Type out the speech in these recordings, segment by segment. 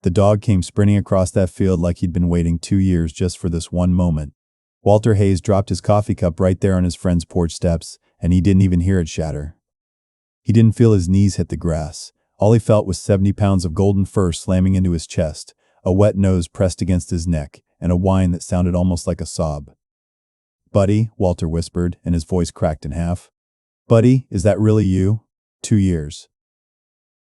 The dog came sprinting across that field like he'd been waiting 2 years just for this one moment. Walter Hayes dropped his coffee cup right there on his friend's porch steps, and he didn't even hear it shatter. He didn't feel his knees hit the grass. All he felt was 70 pounds of golden fur slamming into his chest, a wet nose pressed against his neck, and a whine that sounded almost like a sob. "Buddy," Walter whispered, and his voice cracked in half. "Buddy, is that really you? 2 years.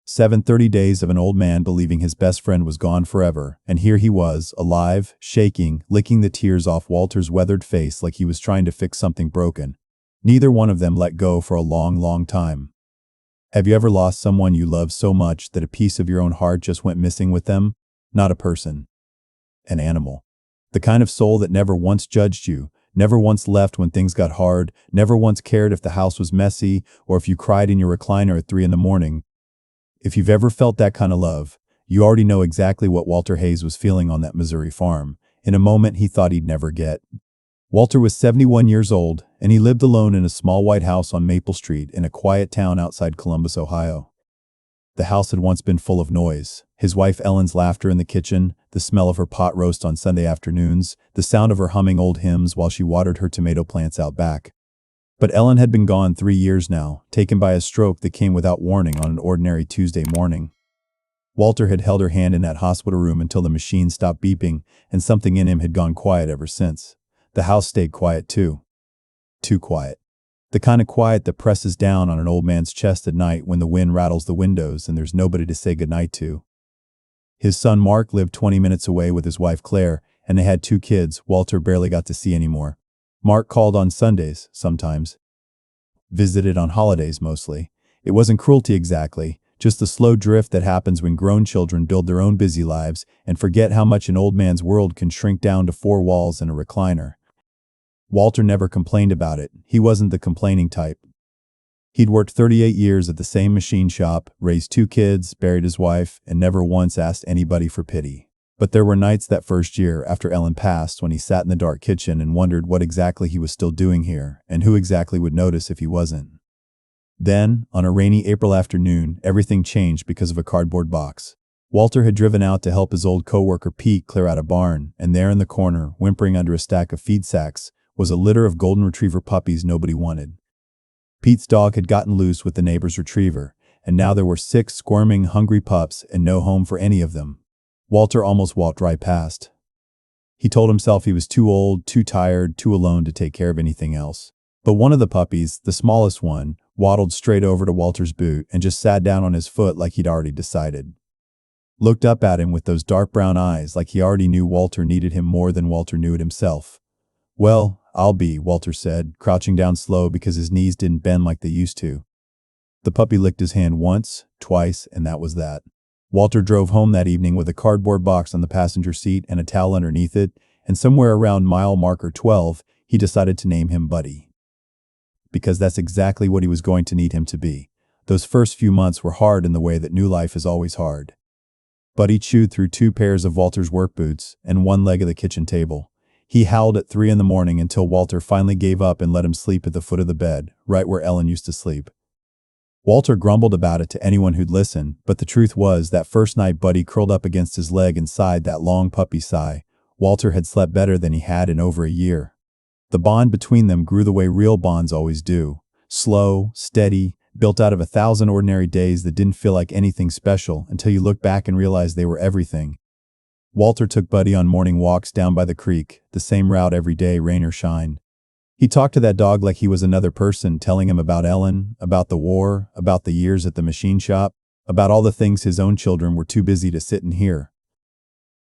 730 days of an old man believing his best friend was gone forever, and here he was, alive, shaking, licking the tears off Walter's weathered face like he was trying to fix something broken. Neither one of them let go for a long, long time. Have you ever lost someone you loved so much that a piece of your own heart just went missing with them? Not a person. An animal. The kind of soul that never once judged you, never once left when things got hard, never once cared if the house was messy or if you cried in your recliner at 3 a.m. If you've ever felt that kind of love, you already know exactly what Walter Hayes was feeling on that Missouri farm, in a moment he thought he'd never get. Walter was 71 years old, and he lived alone in a small white house on Maple Street in a quiet town outside Columbus, Ohio. The house had once been full of noise. His wife Ellen's laughter in the kitchen, the smell of her pot roast on Sunday afternoons, the sound of her humming old hymns while she watered her tomato plants out back. But Ellen had been gone 3 years now, taken by a stroke that came without warning on an ordinary Tuesday morning. Walter had held her hand in that hospital room until the machine stopped beeping, and something in him had gone quiet ever since. The house stayed quiet too. Too quiet. The kind of quiet that presses down on an old man's chest at night when the wind rattles the windows and there's nobody to say goodnight to. His son Mark lived 20 minutes away with his wife Claire, and they had 2 kids Walter barely got to see anymore. Mark called on Sundays, sometimes. Visited on holidays mostly. It wasn't cruelty exactly, just the slow drift that happens when grown children build their own busy lives and forget how much an old man's world can shrink down to 4 walls and a recliner. Walter never complained about it. He wasn't the complaining type. He'd worked 38 years at the same machine shop, raised 2 kids, buried his wife, and never once asked anybody for pity. But there were nights that first year after Ellen passed when he sat in the dark kitchen and wondered what exactly he was still doing here, and who exactly would notice if he wasn't. Then, on a rainy April afternoon, everything changed because of a cardboard box. Walter had driven out to help his old coworker Pete clear out a barn, and there in the corner, whimpering under a stack of feed sacks, was a litter of golden retriever puppies nobody wanted. Pete's dog had gotten loose with the neighbor's retriever, and now there were 6 squirming, hungry pups and no home for any of them. Walter almost walked right past. He told himself he was too old, too tired, too alone to take care of anything else. But one of the puppies, the smallest one, waddled straight over to Walter's boot and just sat down on his foot like he'd already decided. Looked up at him with those dark brown eyes like he already knew Walter needed him more than Walter knew it himself. "Well, I'll be," Walter said, crouching down slow because his knees didn't bend like they used to. The puppy licked his hand once, twice, and that was that. Walter drove home that evening with a cardboard box on the passenger seat and a towel underneath it, and somewhere around mile marker 12, he decided to name him Buddy. Because that's exactly what he was going to need him to be. Those first few months were hard in the way that new life is always hard. Buddy chewed through 2 pairs of Walter's work boots and 1 leg of the kitchen table. He howled at 3 a.m. until Walter finally gave up and let him sleep at the foot of the bed, right where Ellen used to sleep. Walter grumbled about it to anyone who'd listen, but the truth was that first night Buddy curled up against his leg and sighed that long puppy sigh. Walter had slept better than he had in over a year. The bond between them grew the way real bonds always do. Slow, steady, built out of 1,000 ordinary days that didn't feel like anything special until you look back and realize they were everything. Walter took Buddy on morning walks down by the creek, the same route every day, rain or shine. He talked to that dog like he was another person, telling him about Ellen, about the war, about the years at the machine shop, about all the things his own children were too busy to sit and hear.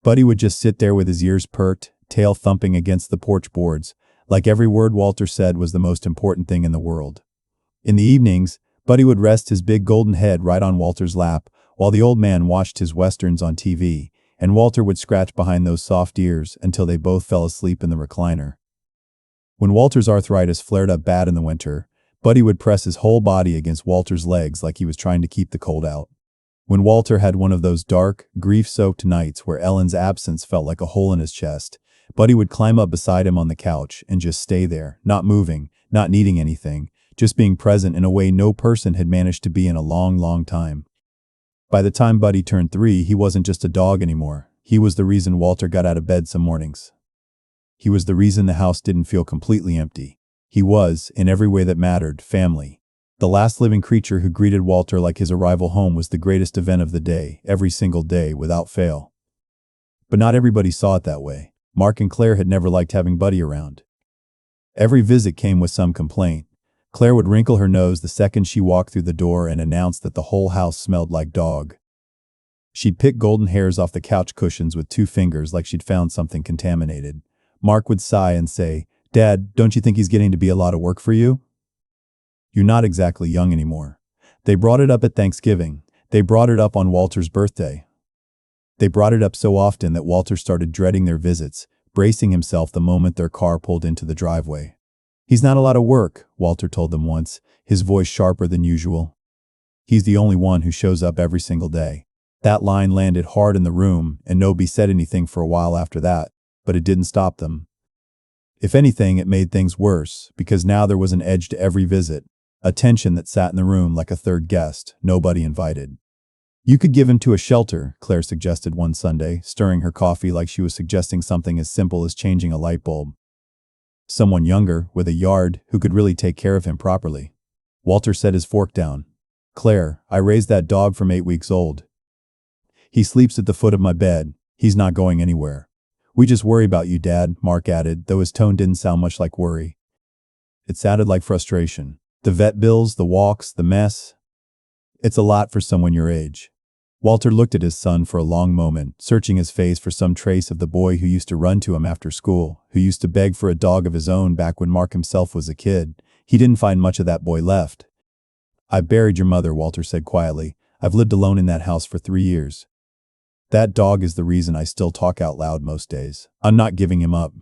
Buddy would just sit there with his ears perked, tail thumping against the porch boards, like every word Walter said was the most important thing in the world. In the evenings, Buddy would rest his big golden head right on Walter's lap, while the old man watched his westerns on TV, and Walter would scratch behind those soft ears until they both fell asleep in the recliner. When Walter's arthritis flared up bad in the winter, Buddy would press his whole body against Walter's legs like he was trying to keep the cold out. When Walter had one of those dark, grief-soaked nights where Ellen's absence felt like a hole in his chest, Buddy would climb up beside him on the couch and just stay there, not moving, not needing anything, just being present in a way no person had managed to be in a long, long time. By the time Buddy turned 3, he wasn't just a dog anymore. He was the reason Walter got out of bed some mornings. He was the reason the house didn't feel completely empty. He was, in every way that mattered, family. The last living creature who greeted Walter like his arrival home was the greatest event of the day, every single day, without fail. But not everybody saw it that way. Mark and Claire had never liked having Buddy around. Every visit came with some complaint. Claire would wrinkle her nose the second she walked through the door and announce that the whole house smelled like dog. She'd pick golden hairs off the couch cushions with 2 fingers like she'd found something contaminated. Mark would sigh and say, "Dad, don't you think he's getting to be a lot of work for you? You're not exactly young anymore." They brought it up at Thanksgiving. They brought it up on Walter's birthday. They brought it up so often that Walter started dreading their visits, bracing himself the moment their car pulled into the driveway. "He's not a lot of work," Walter told them once, his voice sharper than usual. "He's the only one who shows up every single day." That line landed hard in the room, and nobody said anything for a while after that, but it didn't stop them. If anything, it made things worse, because now there was an edge to every visit, a tension that sat in the room like a third guest, nobody invited. "You could give him to a shelter," Claire suggested one Sunday, stirring her coffee like she was suggesting something as simple as changing a light bulb. "Someone younger, with a yard, who could really take care of him properly." Walter set his fork down. "Claire, I raised that dog from 8 weeks old. He sleeps at the foot of my bed. He's not going anywhere." "We just worry about you, Dad," Mark added, though his tone didn't sound much like worry. It sounded like frustration. "The vet bills, the walks, the mess. It's a lot for someone your age." Walter looked at his son for a long moment, searching his face for some trace of the boy who used to run to him after school, who used to beg for a dog of his own back when Mark himself was a kid. He didn't find much of that boy left. "I buried your mother," Walter said quietly. "I've lived alone in that house for 3 years. That dog is the reason I still talk out loud most days. I'm not giving him up.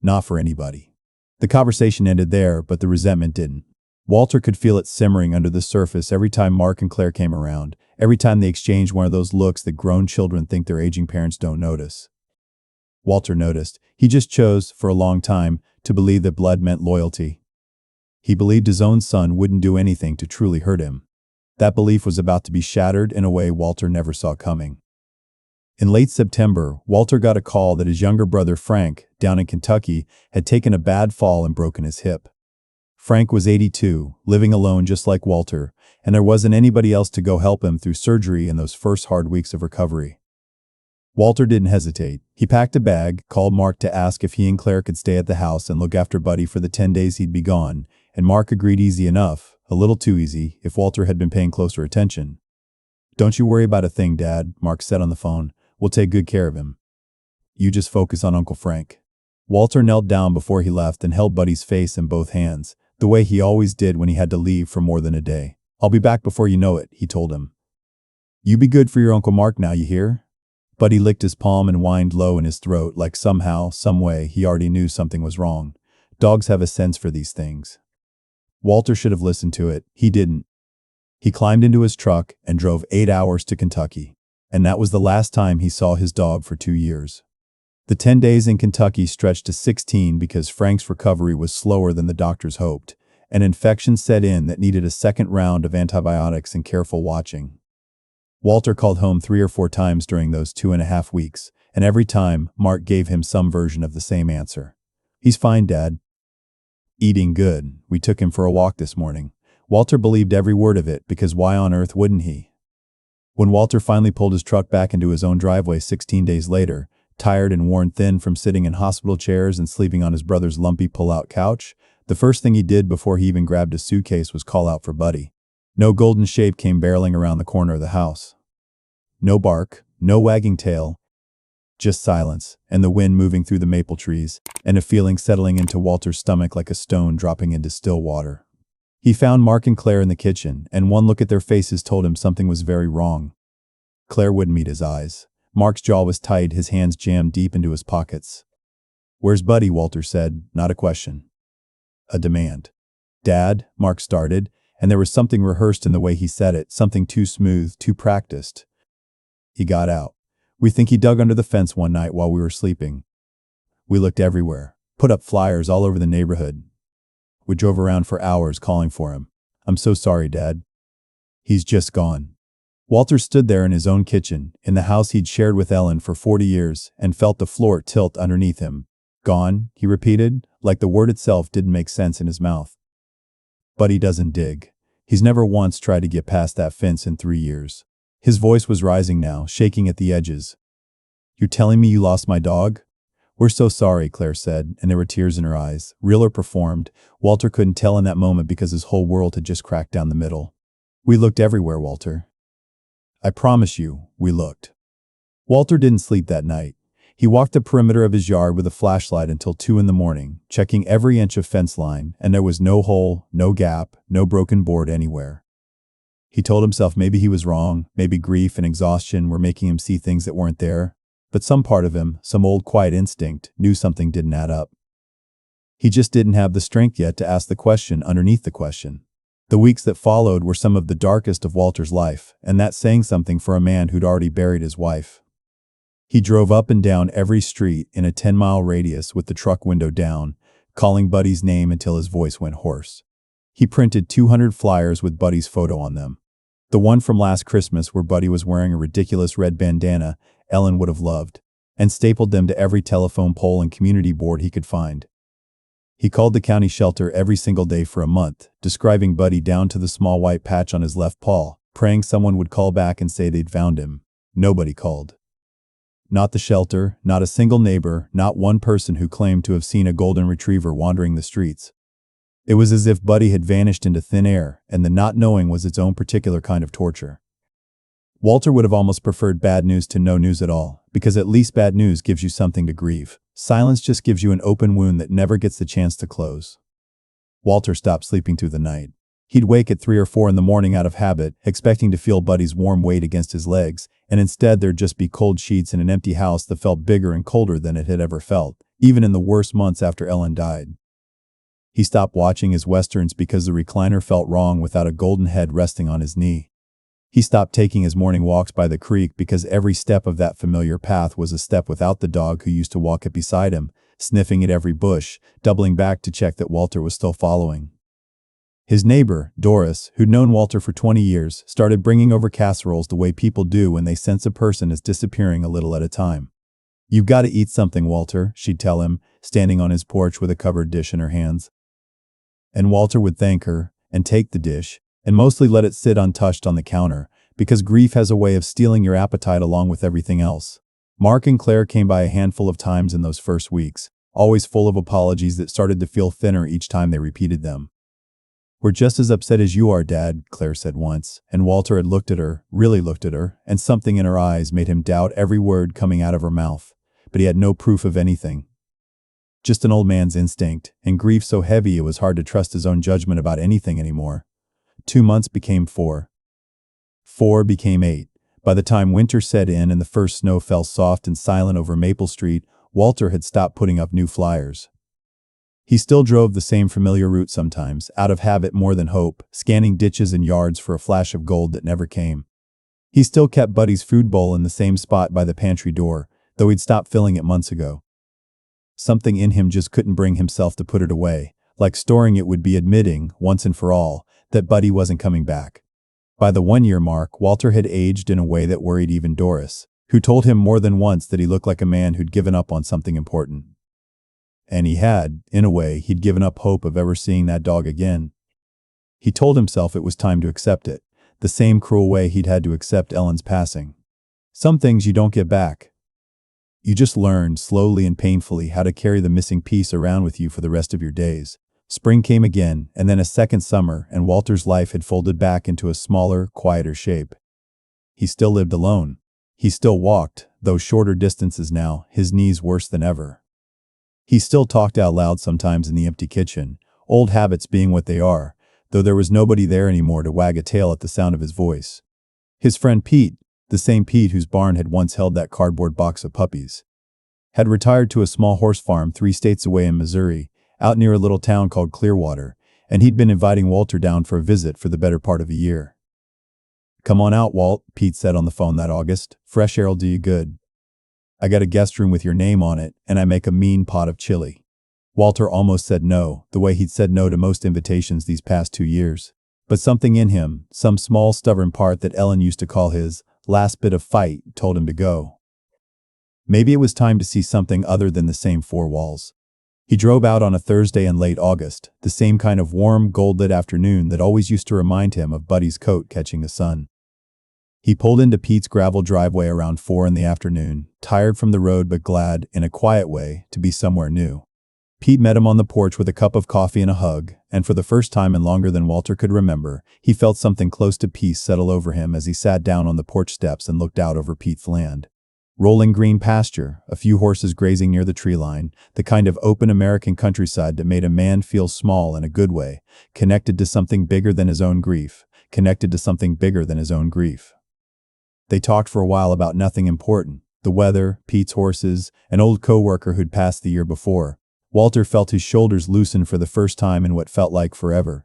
Not for anybody." The conversation ended there, but the resentment didn't. Walter could feel it simmering under the surface every time Mark and Claire came around, every time they exchanged one of those looks that grown children think their aging parents don't notice. Walter noticed. He just chose, for a long time, to believe that blood meant loyalty. He believed his own son wouldn't do anything to truly hurt him. That belief was about to be shattered in a way Walter never saw coming. In late September, Walter got a call that his younger brother Frank, down in Kentucky, had taken a bad fall and broken his hip. Frank was 82, living alone just like Walter, and there wasn't anybody else to go help him through surgery in those first hard weeks of recovery. Walter didn't hesitate. He packed a bag, called Mark to ask if he and Claire could stay at the house and look after Buddy for the 10 days he'd be gone, and Mark agreed easy enough, a little too easy, if Walter had been paying closer attention. "Don't you worry about a thing, Dad," Mark said on the phone. "We'll take good care of him. You just focus on Uncle Frank." Walter knelt down before he left and held Buddy's face in both hands, the way he always did when he had to leave for more than a day. "I'll be back before you know it," he told him. "You be good for your Uncle Mark now, you hear?" Buddy licked his palm and whined low in his throat like somehow, someway, he already knew something was wrong. Dogs have a sense for these things. Walter should have listened to it. He didn't. He climbed into his truck and drove 8 hours to Kentucky. And that was the last time he saw his dog for 2 years. The 10 days in Kentucky stretched to 16 because Frank's recovery was slower than the doctors hoped. An infection set in that needed a second round of antibiotics and careful watching. Walter called home 3 or 4 times during those 2.5 weeks, and every time, Mark gave him some version of the same answer. "He's fine, Dad. Eating good. We took him for a walk this morning." Walter believed every word of it because why on earth wouldn't he? When Walter finally pulled his truck back into his own driveway 16 days later, tired and worn thin from sitting in hospital chairs and sleeping on his brother's lumpy pull-out couch, the first thing he did before he even grabbed his suitcase was call out for Buddy. No golden shape came barreling around the corner of the house. No bark, no wagging tail, just silence, and the wind moving through the maple trees, and a feeling settling into Walter's stomach like a stone dropping into still water. He found Mark and Claire in the kitchen, and one look at their faces told him something was very wrong. Claire wouldn't meet his eyes. Mark's jaw was tight, his hands jammed deep into his pockets. "Where's Buddy?" Walter said, not a question. A demand. "Dad," Mark started, and there was something rehearsed in the way he said it, something too smooth, too practiced. "He got out. We think he dug under the fence one night while we were sleeping. We looked everywhere, put up flyers all over the neighborhood. We drove around for hours calling for him. I'm so sorry, Dad. He's just gone." Walter stood there in his own kitchen, in the house he'd shared with Ellen for 40 years, and felt the floor tilt underneath him. Gone, he repeated, like the word itself didn't make sense in his mouth. But he doesn't dig. He's never once tried to get past that fence in 3 years. His voice was rising now, shaking at the edges. "You're telling me you lost my dog?" "We're so sorry," Claire said, and there were tears in her eyes. Real or performed, Walter couldn't tell in that moment because his whole world had just cracked down the middle. "We looked everywhere, Walter. I promise you, we looked." Walter didn't sleep that night. He walked the perimeter of his yard with a flashlight until 2 in the morning, checking every inch of fence line, and there was no hole, no gap, no broken board anywhere. He told himself maybe he was wrong, maybe grief and exhaustion were making him see things that weren't there. But some part of him, some old quiet instinct, knew something didn't add up. He just didn't have the strength yet to ask the question underneath the question. The weeks that followed were some of the darkest of Walter's life, and that's saying something for a man who'd already buried his wife. He drove up and down every street in a 10-mile radius with the truck window down, calling Buddy's name until his voice went hoarse. He printed 200 flyers with Buddy's photo on them. The one from last Christmas where Buddy was wearing a ridiculous red bandana Ellen would have loved, and stapled them to every telephone pole and community board he could find. He called the county shelter every single day for a month, describing Buddy down to the small white patch on his left paw, praying someone would call back and say they'd found him. Nobody called. Not the shelter, not a single neighbor, not one person who claimed to have seen a golden retriever wandering the streets. It was as if Buddy had vanished into thin air, and the not knowing was its own particular kind of torture. Walter would have almost preferred bad news to no news at all, because at least bad news gives you something to grieve. Silence just gives you an open wound that never gets the chance to close. Walter stopped sleeping through the night. He'd wake at 3 or 4 in the morning out of habit, expecting to feel Buddy's warm weight against his legs, and instead there'd just be cold sheets in an empty house that felt bigger and colder than it had ever felt, even in the worst months after Ellen died. He stopped watching his westerns because the recliner felt wrong without a golden head resting on his knee. He stopped taking his morning walks by the creek because every step of that familiar path was a step without the dog who used to walk it beside him, sniffing at every bush, doubling back to check that Walter was still following. His neighbor, Doris, who'd known Walter for 20 years, started bringing over casseroles the way people do when they sense a person is disappearing a little at a time. "You've got to eat something, Walter," she'd tell him, standing on his porch with a covered dish in her hands. And Walter would thank her, and take the dish, and mostly let it sit untouched on the counter, because grief has a way of stealing your appetite along with everything else. Mark and Claire came by a handful of times in those first weeks, always full of apologies that started to feel thinner each time they repeated them. "We're just as upset as you are, Dad," Claire said once, and Walter had looked at her, really looked at her, and something in her eyes made him doubt every word coming out of her mouth, but he had no proof of anything. Just an old man's instinct, and grief so heavy it was hard to trust his own judgment about anything anymore. 2 months became 4. 4 became 8. By the time winter set in and the first snow fell soft and silent over Maple Street, Walter had stopped putting up new flyers. He still drove the same familiar route sometimes, out of habit more than hope, scanning ditches and yards for a flash of gold that never came. He still kept Buddy's food bowl in the same spot by the pantry door, though he'd stopped filling it months ago. Something in him just couldn't bring himself to put it away, like storing it would be admitting, once and for all, that Buddy wasn't coming back. By the 1-year mark, Walter had aged in a way that worried even Doris, who told him more than once that he looked like a man who'd given up on something important. And he had, in a way, he'd given up hope of ever seeing that dog again. He told himself it was time to accept it, the same cruel way he'd had to accept Ellen's passing. Some things you don't get back. You just learn, slowly and painfully, how to carry the missing piece around with you for the rest of your days. Spring came again, and then a second summer, and Walter's life had folded back into a smaller, quieter shape. He still lived alone. He still walked, though shorter distances now, his knees worse than ever. He still talked out loud sometimes in the empty kitchen, old habits being what they are, though there was nobody there anymore to wag a tail at the sound of his voice. His friend Pete, the same Pete whose barn had once held that cardboard box of puppies, had retired to a small horse farm 3 states away in Missouri, out near a little town called Clearwater, and he'd been inviting Walter down for a visit for the better part of a year. "Come on out, Walt," Pete said on the phone that August. "Fresh air'll do you good. I got a guest room with your name on it, and I make a mean pot of chili." Walter almost said no, the way he'd said no to most invitations these past 2 years. But something in him, some small stubborn part that Ellen used to call his last bit of fight, told him to go. Maybe it was time to see something other than the same four walls. He drove out on a Thursday in late August, the same kind of warm, gold-lit afternoon that always used to remind him of Buddy's coat catching the sun. He pulled into Pete's gravel driveway around 4 in the afternoon, tired from the road but glad, in a quiet way, to be somewhere new. Pete met him on the porch with a cup of coffee and a hug, and for the first time in longer than Walter could remember, he felt something close to peace settle over him as he sat down on the porch steps and looked out over Pete's land. Rolling green pasture, a few horses grazing near the tree line, the kind of open American countryside that made a man feel small in a good way, connected to something bigger than his own grief, connected to something bigger than his own grief. They talked for a while about nothing important, the weather, Pete's horses, an old co-worker who'd passed the year before. Walter felt his shoulders loosen for the first time in what felt like forever.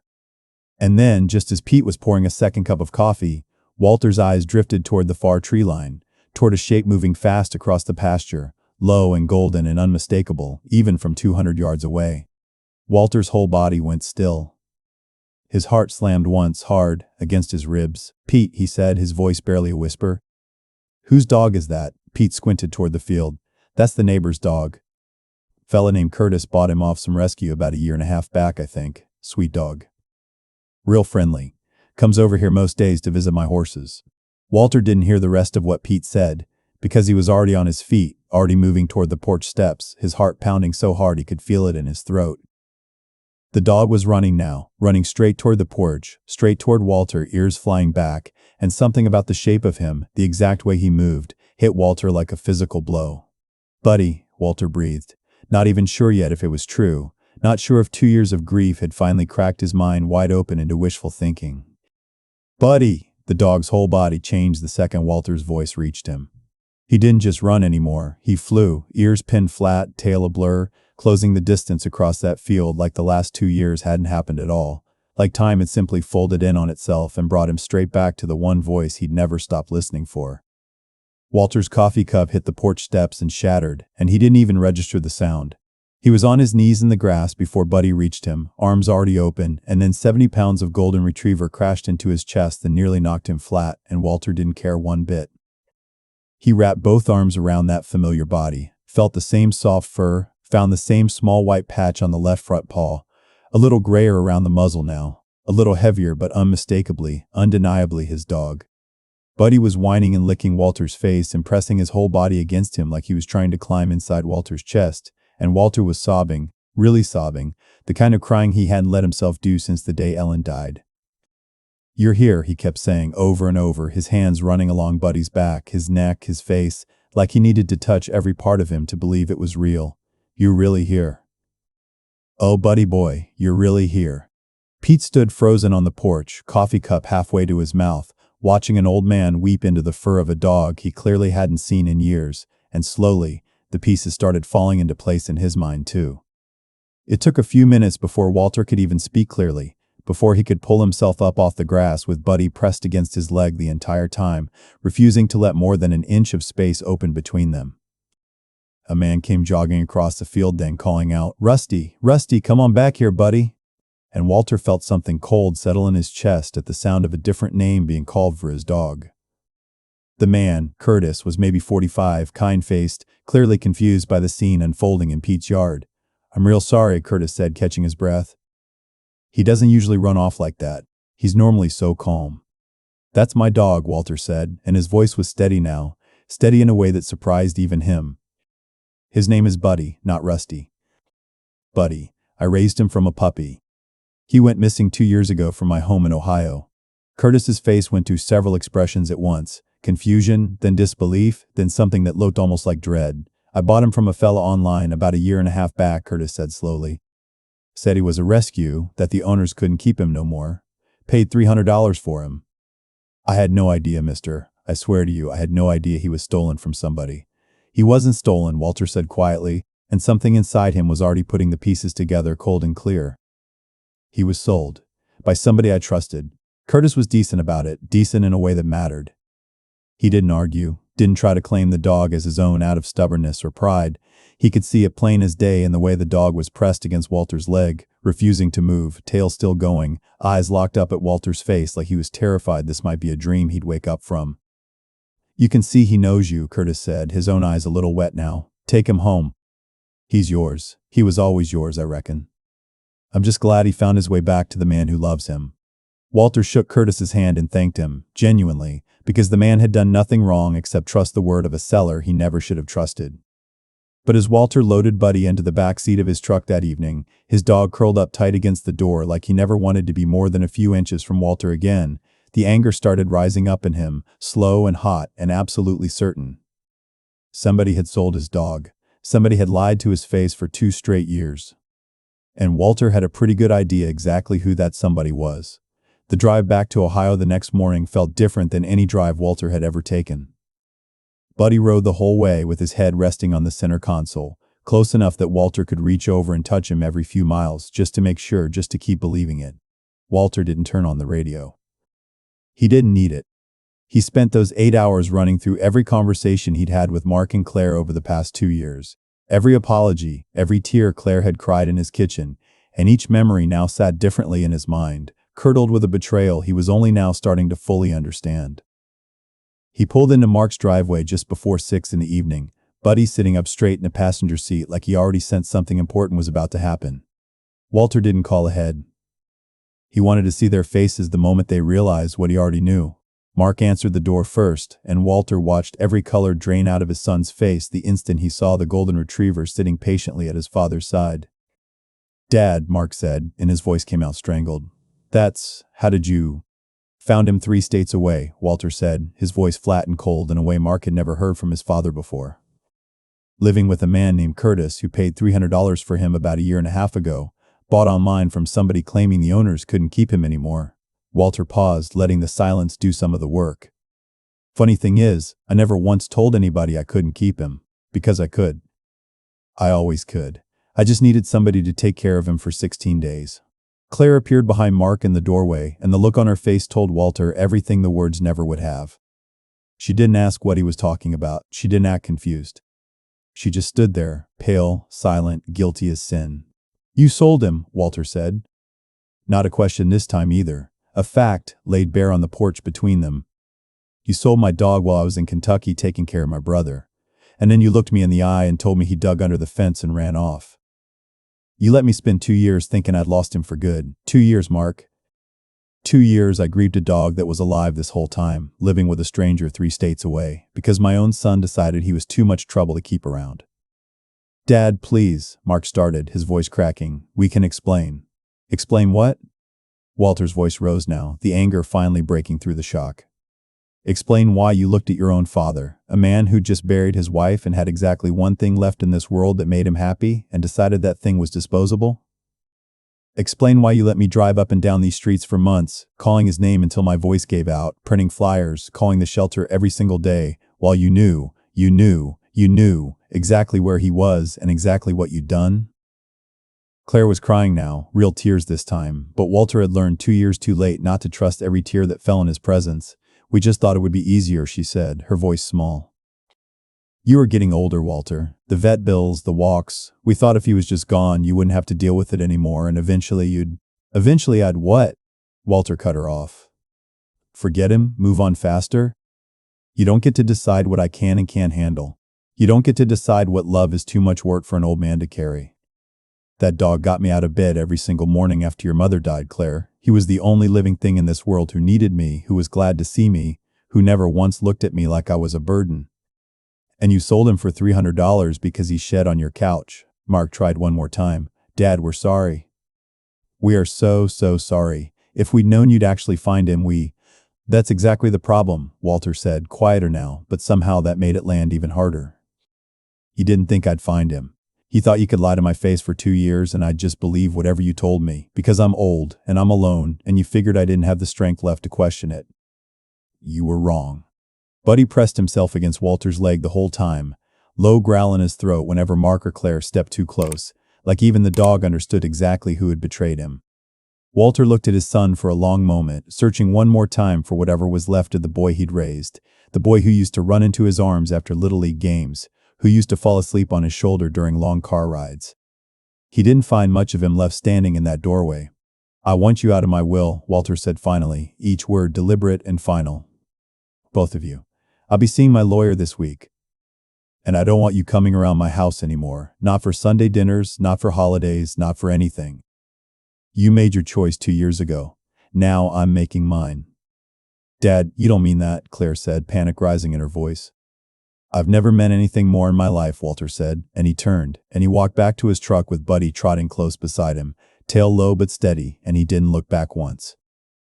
And then, just as Pete was pouring a second cup of coffee, Walter's eyes drifted toward the far tree line, toward a shape moving fast across the pasture, low and golden and unmistakable, even from 200 yards away. Walter's whole body went still. His heart slammed once, hard, against his ribs. "Pete," he said, his voice barely a whisper. "Whose dog is that?" Pete squinted toward the field. "That's the neighbor's dog. Fella named Curtis bought him off some rescue about a year and a half back, I think. Sweet dog. Real friendly. Comes over here most days to visit my horses." Walter didn't hear the rest of what Pete said, because he was already on his feet, already moving toward the porch steps, his heart pounding so hard he could feel it in his throat. The dog was running now, running straight toward the porch, straight toward Walter, ears flying back, and something about the shape of him, the exact way he moved, hit Walter like a physical blow. "Buddy," Walter breathed, not even sure yet if it was true, not sure if 2 years of grief had finally cracked his mind wide open into wishful thinking. "Buddy!" The dog's whole body changed the second Walter's voice reached him. He didn't just run anymore, he flew, ears pinned flat, tail a blur, closing the distance across that field like the last 2 years hadn't happened at all, like time had simply folded in on itself and brought him straight back to the one voice he'd never stopped listening for. Walter's coffee cup hit the porch steps and shattered, and he didn't even register the sound. He was on his knees in the grass before Buddy reached him, arms already open, and then 70 pounds of golden retriever crashed into his chest and nearly knocked him flat, and Walter didn't care one bit. He wrapped both arms around that familiar body, felt the same soft fur, found the same small white patch on the left front paw, a little grayer around the muzzle now, a little heavier but unmistakably, undeniably his dog. Buddy was whining and licking Walter's face and pressing his whole body against him like he was trying to climb inside Walter's chest, and Walter was sobbing, really sobbing, the kind of crying he hadn't let himself do since the day Ellen died. "You're here," he kept saying over and over, his hands running along Buddy's back, his neck, his face, like he needed to touch every part of him to believe it was real. "You're really here. Oh, Buddy boy, you're really here." Pete stood frozen on the porch, coffee cup halfway to his mouth, watching an old man weep into the fur of a dog he clearly hadn't seen in years, and slowly, the pieces started falling into place in his mind too. It took a few minutes before Walter could even speak clearly, before he could pull himself up off the grass with Buddy pressed against his leg the entire time, refusing to let more than an inch of space open between them. A man came jogging across the field then, calling out, "Rusty, Rusty, come on back here, buddy." And Walter felt something cold settle in his chest at the sound of a different name being called for his dog. The man, Curtis, was maybe 45, kind-faced, clearly confused by the scene unfolding in Pete's yard. "I'm real sorry," Curtis said, catching his breath. "He doesn't usually run off like that. He's normally so calm." "That's my dog," Walter said, and his voice was steady now, steady in a way that surprised even him. "His name is Buddy, not Rusty. Buddy. I raised him from a puppy. He went missing 2 years ago from my home in Ohio." Curtis's face went through several expressions at once. Confusion, then disbelief, then something that looked almost like dread. "I bought him from a fella online about a year and a half back," Curtis said slowly. "Said he was a rescue, that the owners couldn't keep him no more. Paid $300 for him. I had no idea, mister. I swear to you, I had no idea he was stolen from somebody." "He wasn't stolen," Walter said quietly, and something inside him was already putting the pieces together cold and clear. "He was sold. By somebody I trusted." Curtis was decent about it, decent in a way that mattered. He didn't argue, didn't try to claim the dog as his own out of stubbornness or pride. He could see it plain as day in the way the dog was pressed against Walter's leg, refusing to move, tail still going, eyes locked up at Walter's face like he was terrified this might be a dream he'd wake up from. "You can see he knows you," Curtis said, his own eyes a little wet now. "Take him home. He's yours. He was always yours, I reckon. I'm just glad he found his way back to the man who loves him." Walter shook Curtis's hand and thanked him, genuinely, because the man had done nothing wrong except trust the word of a seller he never should have trusted. But as Walter loaded Buddy into the back seat of his truck that evening, his dog curled up tight against the door like he never wanted to be more than a few inches from Walter again, the anger started rising up in him, slow and hot and absolutely certain. Somebody had sold his dog. Somebody had lied to his face for 2 straight years. And Walter had a pretty good idea exactly who that somebody was. The drive back to Ohio the next morning felt different than any drive Walter had ever taken. Buddy rode the whole way with his head resting on the center console, close enough that Walter could reach over and touch him every few miles just to make sure, just to keep believing it. Walter didn't turn on the radio. He didn't need it. He spent those 8 hours running through every conversation he'd had with Mark and Claire over the past 2 years. Every apology, every tear Claire had cried in his kitchen, and each memory now sat differently in his mind, curdled with a betrayal he was only now starting to fully understand. He pulled into Mark's driveway just before 6 in the evening, Buddy sitting up straight in the passenger seat like he already sensed something important was about to happen. Walter didn't call ahead. He wanted to see their faces the moment they realized what he already knew. Mark answered the door first, and Walter watched every color drain out of his son's face the instant he saw the golden retriever sitting patiently at his father's side. "Dad," Mark said, and his voice came out strangled. How did you—" "Found him 3 states away," Walter said, his voice flat and cold in a way Mark had never heard from his father before. "Living with a man named Curtis who paid $300 for him about a year and a half ago, bought online from somebody claiming the owners couldn't keep him anymore." Walter paused, letting the silence do some of the work. "Funny thing is, I never once told anybody I couldn't keep him, because I could. I always could. I just needed somebody to take care of him for 16 days. Claire appeared behind Mark in the doorway, and the look on her face told Walter everything the words never would have. She didn't ask what he was talking about. She didn't act confused. She just stood there, pale, silent, guilty as sin. "You sold him," Walter said. Not a question this time either. A fact laid bare on the porch between them. "You sold my dog while I was in Kentucky taking care of my brother. And then you looked me in the eye and told me he dug under the fence and ran off. You let me spend 2 years thinking I'd lost him for good. 2 years, Mark. 2 years I grieved a dog that was alive this whole time, living with a stranger 3 states away, because my own son decided he was too much trouble to keep around." "Dad, please," Mark started, his voice cracking. "We can explain." "Explain what?" Walter's voice rose now, the anger finally breaking through the shock. "Explain why you looked at your own father, a man who'd just buried his wife and had exactly one thing left in this world that made him happy, and decided that thing was disposable? Explain why you let me drive up and down these streets for months, calling his name until my voice gave out, printing flyers, calling the shelter every single day, while you knew exactly where he was and exactly what you'd done?" Claire was crying now, real tears this time, but Walter had learned 2 years too late not to trust every tear that fell in his presence. "We just thought it would be easier," she said, her voice small. "You were getting older, Walter. The vet bills, the walks. We thought if he was just gone, you wouldn't have to deal with it anymore, and eventually I'd what?" Walter cut her off. "Forget him? Move on faster? You don't get to decide what I can and can't handle. You don't get to decide what love is too much work for an old man to carry. That dog got me out of bed every single morning after your mother died, Claire. He was the only living thing in this world who needed me, who was glad to see me, who never once looked at me like I was a burden. And you sold him for $300 because he shed on your couch." Mark tried one more time. "Dad, we're sorry." "We are so sorry. If we'd known you'd actually find him, That's exactly the problem," Walter said, quieter now, but somehow that made it land even harder. "You didn't think I'd find him. You thought you could lie to my face for 2 years and I'd just believe whatever you told me, because I'm old and I'm alone, and you figured I didn't have the strength left to question it. You were wrong." Buddy pressed himself against Walter's leg the whole time, low growl in his throat whenever Mark or Claire stepped too close, like even the dog understood exactly who had betrayed him. Walter looked at his son for a long moment, searching one more time for whatever was left of the boy he'd raised, the boy who used to run into his arms after Little League games, who used to fall asleep on his shoulder during long car rides. He didn't find much of him left standing in that doorway. "I want you out of my will," Walter said finally, each word deliberate and final. "Both of you. I'll be seeing my lawyer this week. And I don't want you coming around my house anymore. Not for Sunday dinners, not for holidays, not for anything. You made your choice 2 years ago. Now I'm making mine." "Dad, you don't mean that," Claire said, panic rising in her voice. "I've never meant anything more in my life," Walter said, and he turned, and he walked back to his truck with Buddy trotting close beside him, tail low but steady, and he didn't look back once.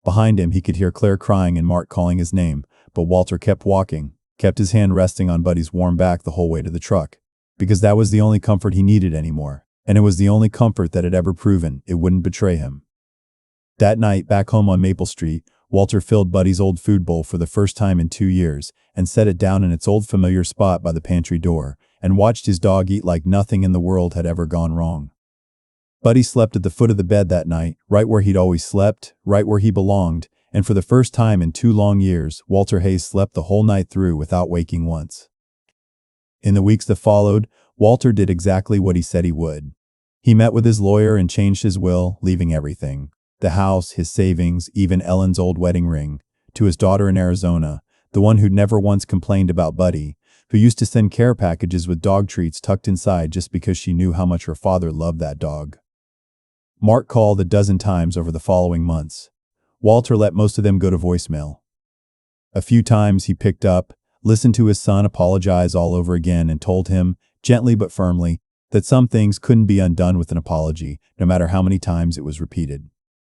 Behind him, he could hear Claire crying and Mark calling his name, but Walter kept walking, kept his hand resting on Buddy's warm back the whole way to the truck, because that was the only comfort he needed anymore, and it was the only comfort that had ever proven it wouldn't betray him. That night, back home on Maple Street, Walter filled Buddy's old food bowl for the first time in 2 years and set it down in its old familiar spot by the pantry door and watched his dog eat like nothing in the world had ever gone wrong. Buddy slept at the foot of the bed that night, right where he'd always slept, right where he belonged, and for the first time in 2 long years, Walter Hayes slept the whole night through without waking once. In the weeks that followed, Walter did exactly what he said he would. He met with his lawyer and changed his will, leaving everything. The house, his savings, even Ellen's old wedding ring, to his daughter in Arizona, the one who'd never once complained about Buddy, who used to send care packages with dog treats tucked inside just because she knew how much her father loved that dog. Mark called a dozen times over the following months. Walter let most of them go to voicemail. A few times he picked up, listened to his son apologize all over again, and told him, gently but firmly, that some things couldn't be undone with an apology, no matter how many times it was repeated.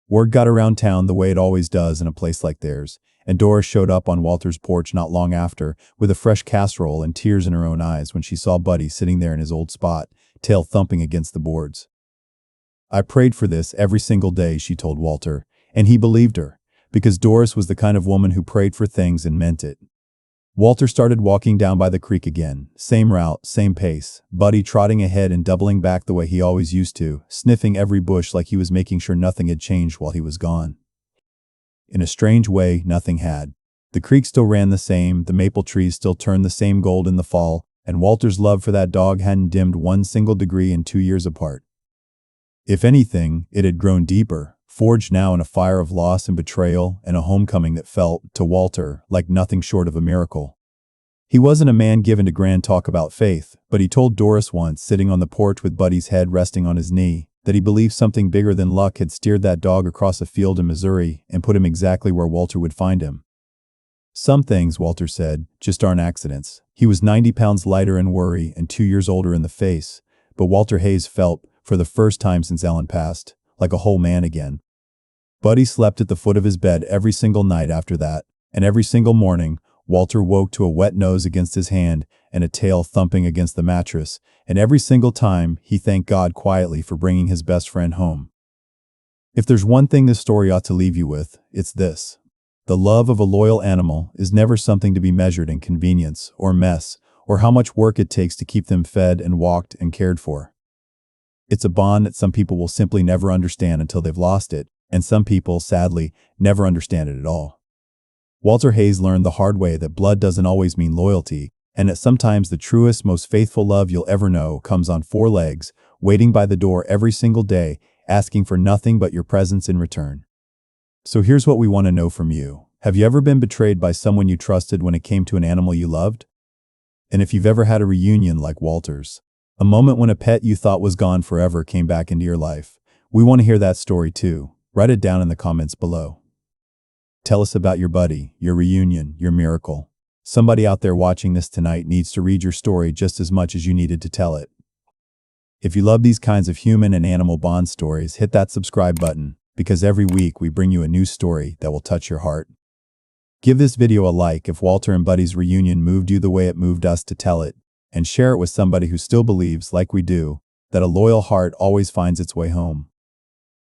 Word got around town the way it always does in a place like theirs, and Doris showed up on Walter's porch not long after with a fresh casserole and tears in her own eyes when she saw Buddy sitting there in his old spot, tail thumping against the boards. "I prayed for this every single day," she told Walter, and he believed her, because Doris was the kind of woman who prayed for things and meant it. Walter started walking down by the creek again, same route, same pace, Buddy trotting ahead and doubling back the way he always used to, sniffing every bush like he was making sure nothing had changed while he was gone. In a strange way, nothing had. The creek still ran the same, the maple trees still turned the same gold in the fall, and Walter's love for that dog hadn't dimmed 1 single degree in 2 years apart. If anything, it had grown deeper, forged now in a fire of loss and betrayal and a homecoming that felt, to Walter, like nothing short of a miracle. He wasn't a man given to grand talk about faith, but he told Doris once, sitting on the porch with Buddy's head resting on his knee, that he believed something bigger than luck had steered that dog across a field in Missouri and put him exactly where Walter would find him. "Some things," Walter said, "just aren't accidents." He was 90 pounds lighter in worry and 2 years older in the face, but Walter Hayes felt, for the first time since Ellen passed, like a whole man again. Buddy slept at the foot of his bed every single night after that, and every single morning, Walter woke to a wet nose against his hand and a tail thumping against the mattress, and every single time, he thanked God quietly for bringing his best friend home. If there's one thing this story ought to leave you with, it's this. The love of a loyal animal is never something to be measured in convenience or mess or how much work it takes to keep them fed and walked and cared for. It's a bond that some people will simply never understand until they've lost it, and some people, sadly, never understand it at all. Walter Hayes learned the hard way that blood doesn't always mean loyalty, and that sometimes the truest, most faithful love you'll ever know comes on 4 legs, waiting by the door every single day, asking for nothing but your presence in return. So here's what we want to know from you. Have you ever been betrayed by someone you trusted when it came to an animal you loved? And if you've ever had a reunion like Walter's, a moment when a pet you thought was gone forever came back into your life, we want to hear that story too. Write it down in the comments below. Tell us about your buddy, your reunion, your miracle. Somebody out there watching this tonight needs to read your story just as much as you needed to tell it. If you love these kinds of human and animal bond stories, hit that subscribe button, because every week we bring you a new story that will touch your heart. Give this video a like if Walter and Buddy's reunion moved you the way it moved us to tell it, and share it with somebody who still believes, like we do, that a loyal heart always finds its way home.